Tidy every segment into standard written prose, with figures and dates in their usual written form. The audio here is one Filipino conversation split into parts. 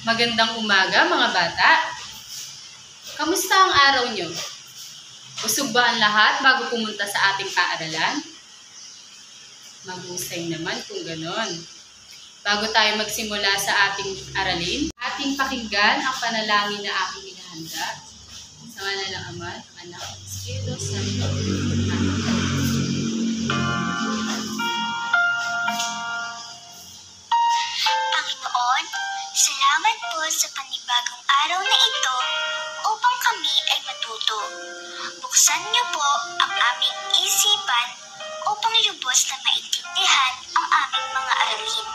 Magandang umaga mga bata. Kamusta ang araw nyo? Busog ba ang lahat bago pumunta sa ating paaralan? Mahusay naman kung ganon. Bago tayo magsimula sa ating aralin, ating pakinggan ang panalangin na aking inihanda. Sa ngalan ng Ama, ng Anak, ng Espiritu Santo. Panginoon, salamat po sa panibagong araw na ito upang kami ay matuto. Buksan niyo po ang aming isipan upang lubos na maintindihan ang aming mga aralin.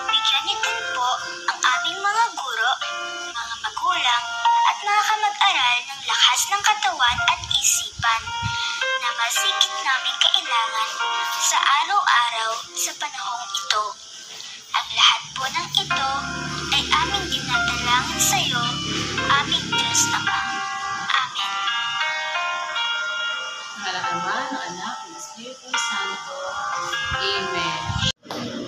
Bigyan niyo din po ang aming mga guro, mga magulang, at mga kamag-aral ng lakas ng katawan at isipan na masigit namin kailangan sa araw-araw sa panahong ito. Ang lahat po ng ito ay aming dinadalangin sa iyo, aming Diyos Ama. Amen. Sa ngalan ng Ama, ng Anak, ng Espiritu Santo. Amen.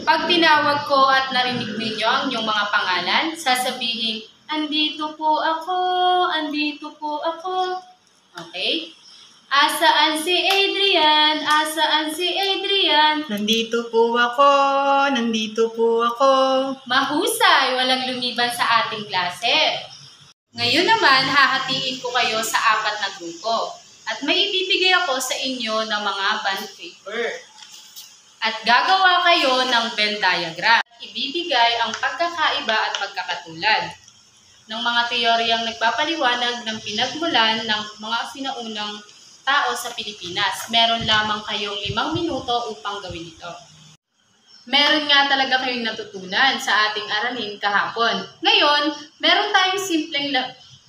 Pag tinawag ko at narinig ninyo ang inyong mga pangalan, sasabihin, andito po ako, andito po ako. Okay? Asaan si Adrian? Asaan si Adrian? Nandito po ako, nandito po ako. Mahusay, walang lumiban sa ating klase. Ngayon naman, hahatiin ko kayo sa 4 na grupo. At may ibibigay ako sa inyo ng mga bond paper. At gagawa kayo ng Venn diagram. Ibibigay ang pagkakaiba at pagkakatulad ng mga teoryang nagpapaliwanag ng pinagmulan ng mga sinaunang tao sa Pilipinas. Meron lamang kayong 5 minuto upang gawin ito. Meron nga talaga kayong natutunan sa ating aralin kahapon. Ngayon, meron tayong simpleng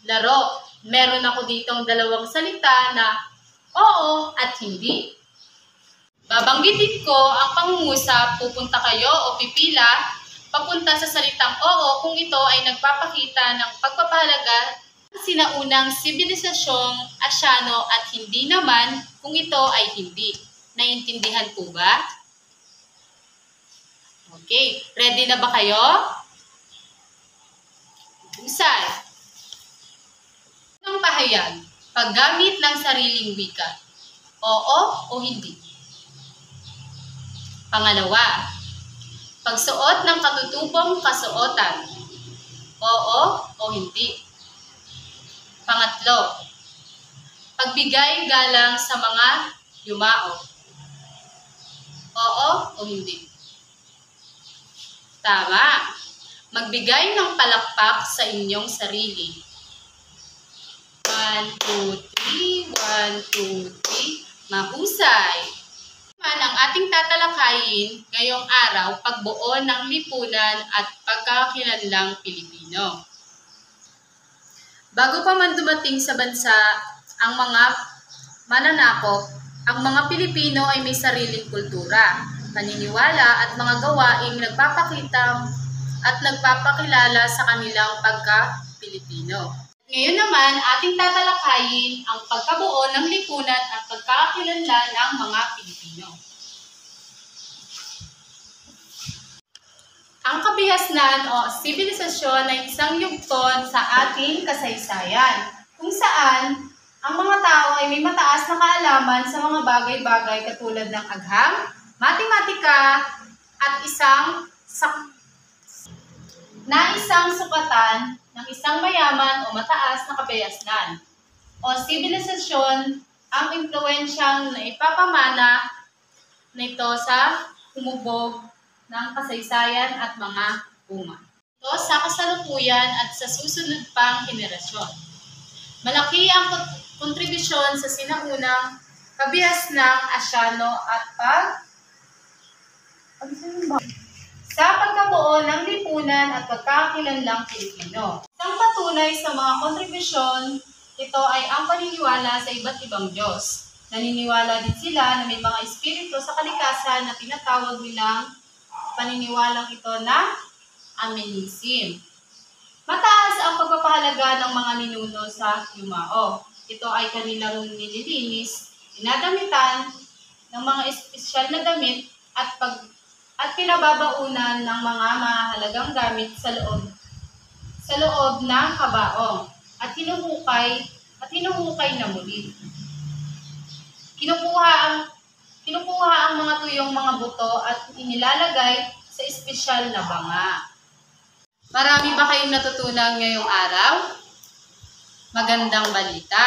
laro. Meron ako ditong 2 salita na oo at hindi. Babanggitin ko ang pangungusap, pupunta kayo o pipila papunta sa salitang oo kung ito ay nagpapakita ng pagpapahalaga sinaunang sibilisasyong Asyano at hindi naman kung ito ay hindi. Naiintindihan po ba? Okay, ready na ba kayo? Husay. Unang pahayag, paggamit ng sariling wika. Oo o hindi? Pangalawa, pagsuot ng katutubong kasuotan. Oo o hindi? Pangatlo, pagbigay galang sa mga yumao. Oo o hindi? Tama. Magbigay ng palakpak sa inyong sarili. 1, 2, 3. 1, 2, 3. Mahusay. Ang ating tatalakayin ngayong araw, pagbuo ng lipunan at pagkakakilanlang Pilipino. Bago pa man dumating sa bansa ang mga mananakop, ang mga Pilipino ay may sariling kultura, paniniwala at mga gawaing nagpapakita at nagpapakilala sa kanilang pagka-Pilipino. Ngayon naman, ating tatalakayin ang pagkabuo ng lipunan at pagkakakilanlan ng mga Pilipino. Ang kabihasnan o sibilisasyon ay isang yugton sa ating kasaysayan, kung saan ang mga tao ay may mataas na kaalaman sa mga bagay-bagay katulad ng agham, matematika, at isang sukatan ng isang mayaman o mataas na kabihasnan o sibilisasyon ang impluwensyang naipapamana nito sa humubog ng kasaysayan at mga bunga. Ito sa kasalukuyan at sa susunod pang henerasyon. Malaki ang kontribusyon sa sinaunang kabihasnang Asyano at sa pagkabuo ng lipunan at pagkakakilanlang Pilipino. Isang patunay sa mga kontribusyon, ito ay ang paniniwala sa iba't ibang Diyos. Naniniwala din sila na may mga espiritu sa kalikasan na tinatawag nilang paniniwalang ito na Aminism. Mataas ang pagpapahalaga ng mga ninuno sa yumao. Ito ay kanilang nililinis, dinadamitan ng mga espesyal na damit at pinababaunan ng mga mahalagang gamit sa loob sa loob ng kabaong at hinuhukay na muli. Kinukuha ang mga tuyong mga buto at inilalagay sa espesyal na banga. Marami ba kayong natutunan ngayong araw? Magandang balita!